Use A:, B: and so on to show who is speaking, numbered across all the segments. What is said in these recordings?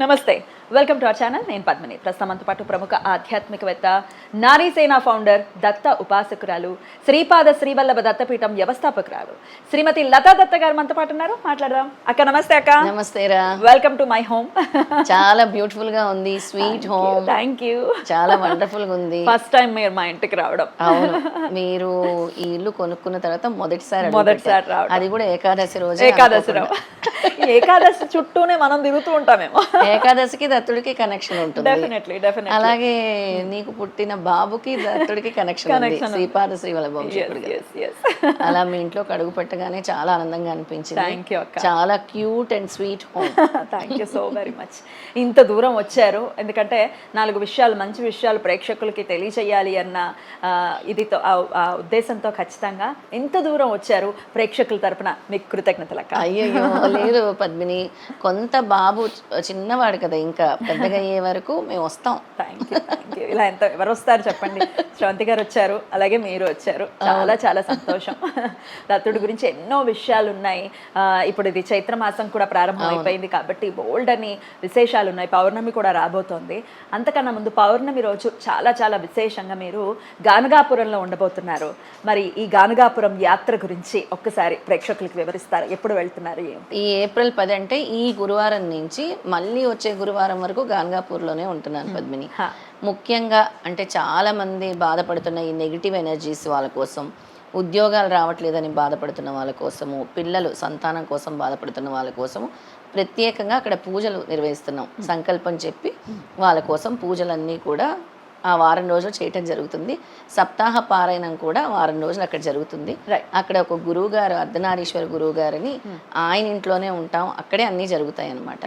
A: నమస్తే, welcome to our channel. నేను పద్మిని. ప్రస్తుతం మనతో పాటు ప్రముఖ ఆధ్యాత్మికవేత్త, నారీసేన ఫౌండర్, దత్త ఉపాసకురాలు, శ్రీపాద శ్రీవల్లభ దత్తపీఠం వ్యవస్థాపకురాలు శ్రీమతి లతా దత్త గారు మనతో పాటు ఉన్నారు. మాట్లాడదాం. అక్క నమస్తే. అక్క
B: నమస్తే రా.
A: Welcome to my home.
B: చాలా బ్యూటిఫుల్ గా ఉంది, స్వీట్ హోమ్.
A: Thank you.
B: చాలా వండర్ఫుల్ గా ఉంది.
A: ఫస్ట్ టైం మీరు మా ఇంటికి రావడం.
B: అవును, మీరు ఈ ఇల్లు కొనుక్కున్న తర్వాత మొదటిసారి
A: రావడం,
B: అది కూడా ఏకాదశి రోజు.
A: ఏకాదశి చుట్టూనే మనం తిరుగుతూ ఉంటామేమో.
B: ఏకాదశికి దత్తుడికి కనెక్షన్ ఉంటుంది.
A: డెఫినెట్లీ.
B: అలాగే నీకు పుట్టిన బాబుకి దత్తుడికి కనెక్షన్ ఉంది, శ్రీపాద శ్రీవల్లభ. అలా మీ ఇంట్లో అడుగు పెట్టగానే చాలా ఆనందంగా అనిపించింది. చాలా cute and sweet home.
A: Thank you so very much. ఇంత దూరం వచ్చారు, ఎందుకంటే 4 విషయాలు, మంచి విషయాలు ప్రేక్షకులకి తెలియచేయాలి అన్న ఉద్దేశంతో ఖచ్చితంగా ఇంత దూరం వచ్చారు. ప్రేక్షకుల తరపున మీకు కృతజ్ఞతలు అక్క.
B: అయ్యో లేదు పద్మిని, కొంత బాబు చిన్నవాడు కదా, ఇంకా పెద్దగా అయ్యే వరకు మేము వస్తాం.
A: Thank you, thank you. ఇలా ఎవరు వస్తారు చెప్పండి? శ్రవంతి గారు వచ్చారు, అలాగే మీరు వచ్చారు. చాలా చాలా సంతోషం. దత్తుడి గురించి ఎన్నో విషయాలు ఉన్నాయి. ఇప్పుడు ఇది చైత్రమాసం కూడా ప్రారంభం అయిపోయింది కాబట్టి బోల్డ్ అని విశేషాలు ఉన్నాయి. పౌర్ణమి కూడా రాబోతోంది. అంతకన్నా ముందు పౌర్ణమి రోజు చాలా చాలా విశేషంగా మీరు గానగాపురంలో ఉండబోతున్నారు. మరి ఈ గానగాపురం యాత్ర గురించి ఒక్కసారి ప్రేక్షకులకు వివరిస్తారు. ఎప్పుడు వెళ్తున్నారు?
B: ఈ ఏప్రిల్ 10 అంటే ఈ గురువారం నుంచి మళ్ళీ వచ్చే గురువారం వరకు గాన్గాపూర్లోనే ఉంటున్నాను పద్మిని. ముఖ్యంగా అంటే చాలా మంది బాధపడుతున్న ఈ నెగిటివ్ ఎనర్జీస్ వాళ్ళ కోసం, ఉద్యోగాలు రావట్లేదని బాధపడుతున్న వాళ్ళ కోసము, పిల్లలు సంతానం కోసం బాధపడుతున్న వాళ్ళ కోసము ప్రత్యేకంగా అక్కడ పూజలు నిర్వహిస్తున్నాం. సంకల్పం చెప్పి వాళ్ళ కోసం పూజలన్నీ కూడా ఆ వారం రోజులు చేయటం జరుగుతుంది. సప్తాహ పారాయణం కూడా వారం రోజులు అక్కడ జరుగుతుంది. అక్కడ ఒక గురువు గారు, అర్ధనారీశ్వర గురువు గారని, ఆయన ఇంట్లోనే ఉంటాం, అక్కడే అన్ని జరుగుతాయి అన్నమాట.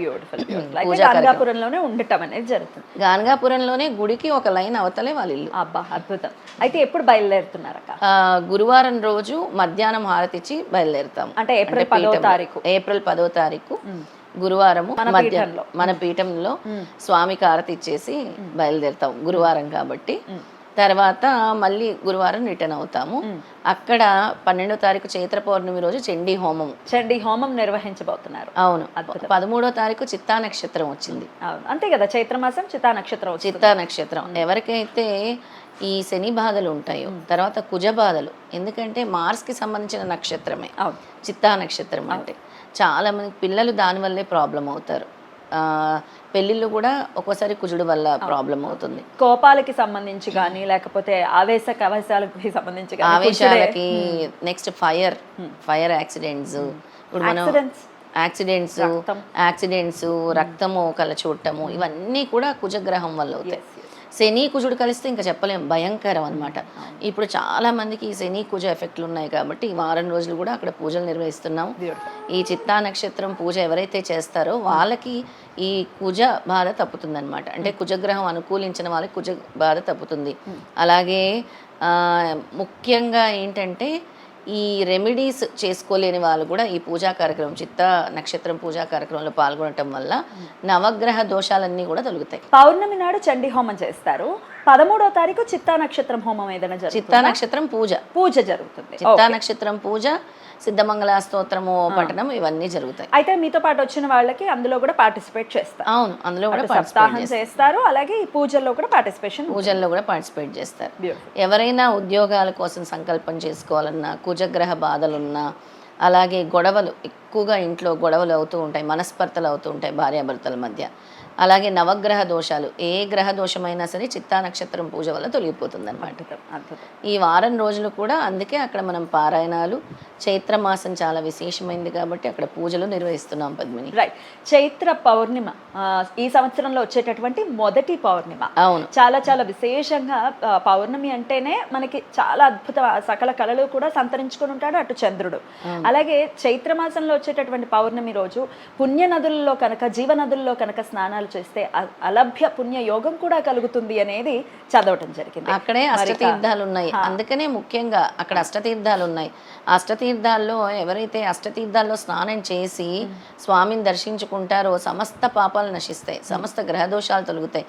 A: గానగాపురంలోనే ఉండటం అనేది జరుగుతుంది.
B: గానగాపురంలోనే గుడికి ఒక లైన్ అవతలే వాళ్ళ ఇల్లు.
A: అబ్బా, అద్భుతం. అయితే ఎప్పుడు బయలుదేరుతున్నారు?
B: గురువారం రోజు మధ్యాహ్నం హారతిచ్చి బయలుదేరుతాం.
A: అంటే ఏప్రిల్ 10వ తారీఖు.
B: ఏప్రిల్ 10వ తారీఖు గురువారము మధ్యాహ్నం మన పీఠంలో స్వామికి హారతి ఇచ్చేసి బయలుదేరుతాం, గురువారం కాబట్టి. తర్వాత మళ్ళీ గురువారం రిటర్న్ అవుతాము. అక్కడ 12వ తారీఖు చైత్ర పౌర్ణమి రోజు చండీ హోమం
A: నిర్వహించబోతున్నారు.
B: అవును. 13వ తారీఖు చిత్తా నక్షత్రం వచ్చింది.
A: అవును, అంతే కదా, చైత్రమాసం చిత్తా నక్షత్రం.
B: ఎవరికైతే ఈ శని బాధలు ఉంటాయో, తర్వాత కుజ బాధలు, ఎందుకంటే మార్స్కి సంబంధించిన నక్షత్రమే చిత్తా నక్షత్రం అంటే. చాలా మంది పిల్లలు దానివల్లే ప్రాబ్లం అవుతారు. పెళ్ళిళ్ళు కూడా ఒక్కోసారి కుజుడు వల్ల ప్రాబ్లం అవుతుంది.
A: కోపాలకి సంబంధించి కానీ, లేకపోతే ఆవేశాలకి సంబంధించి,
B: ఆవేశాలకి, నెక్స్ట్ ఫైర్ యాక్సిడెంట్స్. ఇప్పుడు మనం యాక్సిడెంట్స్, రక్తము కల చూడటము, ఇవన్నీ కూడా కుజగ్రహం వల్ల అవుతాయి. శని కుజుడు కలిస్తే ఇంకా చెప్పలేం, భయంకరం అనమాట. ఇప్పుడు చాలా మందికి ఈ శని కుజ ఎఫెక్ట్లు ఉన్నాయి కాబట్టి ఈ వారం రోజులు కూడా అక్కడ పూజలు నిర్వహిస్తున్నాం. ఈ చిత్తా నక్షత్రం పూజ ఎవరైతే చేస్తారో వాళ్ళకి ఈ కుజ బాధ తప్పుతుంది అనమాట. అంటే కుజగ్రహం అనుకూలించిన వాళ్ళకి కుజ బాధ తప్పుతుంది. అలాగే ముఖ్యంగా ఏంటంటే ఈ రెమెడీస్ చేసుకోలేని వాళ్ళు కూడా ఈ పూజా కార్యక్రమం, చిత్తా నక్షత్రం పూజా కార్యక్రమంలో పాల్గొనటం వల్ల నవగ్రహ దోషాలన్నీ కూడా తొలుగుతాయి.
A: పౌర్ణమి నాడు చండీ హోమం చేస్తారు. 13వ తారీఖు చిత్తా నక్షత్రం హోమం ఏదైనా జరుగుతుంది.
B: చిత్తా నక్షత్రం పూజ
A: జరుగుతుంది.
B: చిత్తా నక్షత్రం పూజ, సిద్ధమంగళ స్తోత్రము పఠనం, ఇవన్నీ జరుగుతాయి.
A: అయితే మీతో పాటు వచ్చిన వాళ్ళకి అందులో కూడా పార్టిసిపేట్ చేస్తారు.
B: అవును, అందులో కూడా
A: సప్తాహం చేస్తారు. అలాగే ఈ పూజల్లో కూడా పార్టిసిపేట్
B: చేస్తారు. ఎవరైనా ఉద్యోగాల కోసం సంకల్పం చేసుకోవాలన్నా, కుజగ్రహ బాధలున్నా, అలాగే గొడవలు ఎక్కువగా ఇంట్లో గొడవలు అవుతూ ఉంటాయి, మనస్పర్ధలు అవుతూ ఉంటాయి భార్యాభర్తల మధ్య. అలాగే నవగ్రహ దోషాలు, ఏ గ్రహ దోషమైనా సరే చిత్తా నక్షత్రం పూజ వల్ల తొలగిపోతుంది అనమాట. ఈ వారం రోజులు కూడా అందుకే అక్కడ మనం పారాయణాలు, చైత్రమాసం చాలా విశేషమైంది కాబట్టి అక్కడ పూజలు నిర్వహిస్తున్నాం పద్మిని.
A: రైట్. చైత్ర పౌర్ణిమ ఈ సంవత్సరంలో వచ్చేటటువంటి మొదటి పౌర్ణిమ.
B: అవును,
A: చాలా చాలా విశేషంగా పౌర్ణమి అంటేనే మనకి చాలా అద్భుత సకల కళలు కూడా సంతరించుకొని ఉంటాడు అటు చంద్రుడు. అలాగే చైత్రమాసంలో వచ్చేటటువంటి పౌర్ణమి రోజు పుణ్య నదుల్లో కనుక, జీవనదుల్లో కనుక స్నానాలు చేస్తే అలభ్య పుణ్య యోగం కూడా కలుగుతుంది అనేది చదవటం జరిగింది.
B: అక్కడే అష్టతీర్థాలు ఉన్నాయి. అందుకనే ముఖ్యంగా అక్కడ అష్టతీర్థాలు ఉన్నాయి. అష్టతీర్థాల్లో ఎవరైతే అష్టతీర్థాల్లో స్నానం చేసి స్వామిని దర్శించుకుంటారో సమస్త పాపాలు నశిస్తాయి, సమస్త గ్రహదోషాలు తొలగుతాయి,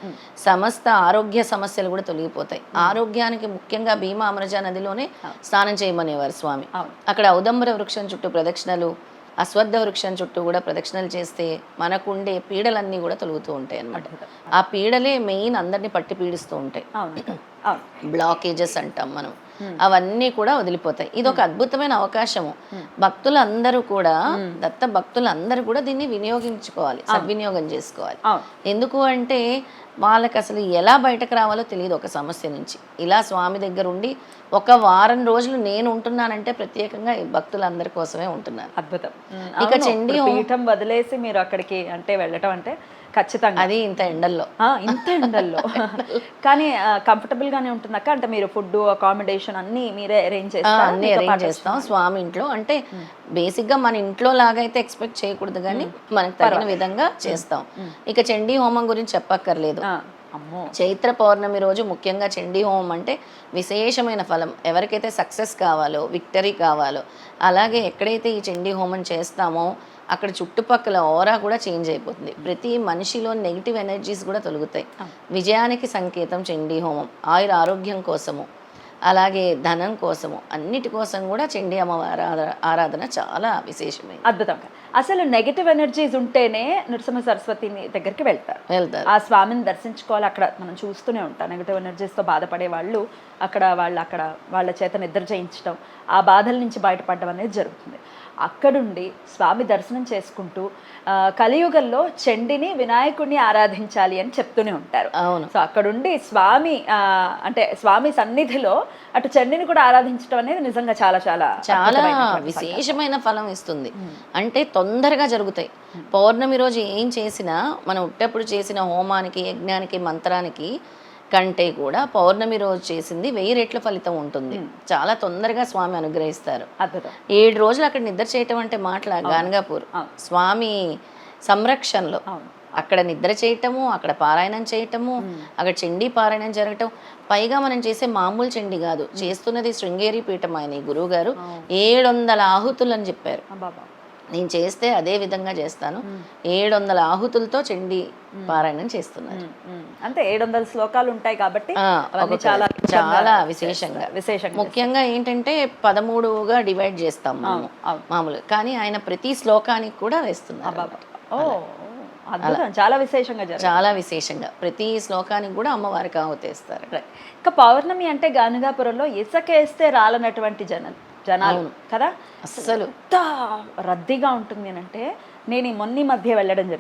B: సమస్త ఆరోగ్య సమస్యలు కూడా తొలగిపోతాయి. ఆరోగ్యానికి ముఖ్యంగా భీమా అమరజా నదిలోనే స్నానం చేయమనేవారు స్వామి. అక్కడ ఔదంబర వృక్షం చుట్టూ ప్రదక్షిణలు, అశ్వత్థ వృక్షం చుట్టూ కూడా ప్రదక్షిణలు చేస్తే మనకుండే పీడలన్నీ కూడా తొలుగుతూ ఉంటాయి అన్నమాట. ఆ పీడలే మెయిన్ అందరినీ పట్టి పీడిస్తూ ఉంటాయి.
A: అవును అవును
B: బ్లాకేజెస్ అంటాం మనం, అవన్నీ కూడా వదిలిపోతాయి. ఇది ఒక అద్భుతమైన అవకాశము. భక్తులందరూ కూడా దత్త భక్తులందరూ కూడా దీన్ని వినియోగించుకోవాలి, సద్వినియోగం చేసుకోవాలి. ఎందుకు అంటే వాళ్ళకి అసలు ఎలా బయటకు రావాలో తెలియదు ఒక సమస్య నుంచి. ఇలా స్వామి దగ్గర ఉండి ఒక వారం రోజులు నేను ఉంటున్నానంటే ప్రత్యేకంగా ఈ భక్తులందరి కోసమే ఉంటున్నాను.
A: అద్భుతం.
B: ఇక చండీ
A: పీఠం వదిలేసి మీరు అక్కడికి అంటే వెళ్ళటం అంటే ఖచ్చితంగా
B: అది ఇంత ఎండల్లో,
A: ఇంత ఎండల్లో కానీ కంఫర్టబుల్ గానే ఉంటుందక్క. అంటే మీరు ఫుడ్ అకామిడేషన్ అన్ని మీరే అరేంజ్ చేస్తారు?
B: అన్ని అరేంజ్ చేస్తాం స్వామి ఇంట్లో. అంటే బేసిక్ గా మన ఇంట్లో లాగైతే ఎక్స్పెక్ట్ చేయకూడదు, కానీ మనకు తగిన విధంగా చేస్తాం. ఇక చండీ హోమం గురించి చెప్పక్కర్లేదు. చైత్ర పౌర్ణమి రోజు ముఖ్యంగా చండీ హోమం అంటే విశేషమైన ఫలం. ఎవరికైతే సక్సెస్ కావాలో, విక్టరీ కావాలో, అలాగే ఎక్కడైతే ఈ చండీ హోమం చేస్తామో అక్కడ చుట్టుపక్కల ఓరా కూడా చేంజ్ అయిపోతుంది. ప్రతి మనిషిలో నెగిటివ్ ఎనర్జీస్ కూడా తొలుగుతాయి. విజయానికి సంకేతం చండీ హోమం. ఆరోగ్యం కోసము, అలాగే ధనం కోసము, అన్నిటి కోసం కూడా చండీ అమ్మవారి ఆరాధన చాలా విశేషమైనది.
A: అద్భుతంగా. అసలు నెగిటివ్ ఎనర్జీస్ ఉంటేనే నృసింహ సరస్వతి దగ్గరికి వెళ్తారు. ఆ స్వామిని దర్శించుకోవాలి. అక్కడ మనం చూస్తూనే ఉంటాం నెగిటివ్ ఎనర్జీస్తో బాధపడే వాళ్ళు అక్కడ వాళ్ళ చేత నిద్ర చేయించడం, ఆ బాధల నుంచి బయటపడడం అనేది జరుగుతుంది. అక్కడుండి స్వామి దర్శనం చేసుకుంటూ కలియుగంలో చండిని వినాయకుడిని ఆరాధించాలి అని చెప్తూనే ఉంటారు.
B: అవును.
A: సో అక్కడుండి స్వామి అంటే స్వామి సన్నిధిలో అటు చండిని కూడా ఆరాధించడం అనేది నిజంగా చాలా చాలా
B: చాలా విశేషమైన ఫలం ఇస్తుంది. అంటే తొందరగా జరుగుతాయి. పౌర్ణమి రోజు ఏం చేసినా మనం ఉట్టప్పుడు చేసిన హోమానికి, యజ్ఞానికి, మంత్రానికి కంటే కూడా పౌర్ణమి రోజు చేసింది 1000 రెట్ల ఫలితం ఉంటుంది. చాలా తొందరగా స్వామి అనుగ్రహిస్తారు. 7 రోజులు అక్కడ నిద్ర చేయటం అంటే మాటల గాన్గాపూర్ స్వామి సంరక్షణలో అక్కడ నిద్ర చేయటము, అక్కడ పారాయణం చేయటము, అక్కడ చండీ పారాయణం జరగటం. పైగా మనం చేసే మామూలు చండీ కాదు, చేస్తున్నది శృంగేరి పీఠం. ఆయన గురువు గారు 700 ఆహుతులు అని చెప్పారు. నేను చేస్తే అదే విధంగా చేస్తాను. 700 ఆహుతులతో చండీ పారాయణం చేస్తున్నారు.
A: అంటే 700 శ్లోకాలు ఉంటాయి కాబట్టి
B: చాలా చాలా విశేషంగా ముఖ్యంగా ఏంటంటే 13గా డివైడ్ చేస్తాం మనము మామూలుగా, కానీ ఆయన ప్రతి శ్లోకానికి కూడా వేస్తున్నారు.
A: చాలా విశేషంగా
B: చాలా విశేషంగా ప్రతి శ్లోకానికి కూడా అమ్మవారికి ఆహుతేస్తారు.
A: ఇంకా పౌర్ణమి అంటే గానుగాపురంలో ఇసుకేస్తే రాలనటువంటి జనాలు కదా, అసలు ఎంత రద్దీగా ఉంటుంది అంటే నేను మొన్న మధ్య వెళ్ళడం జరిగింది.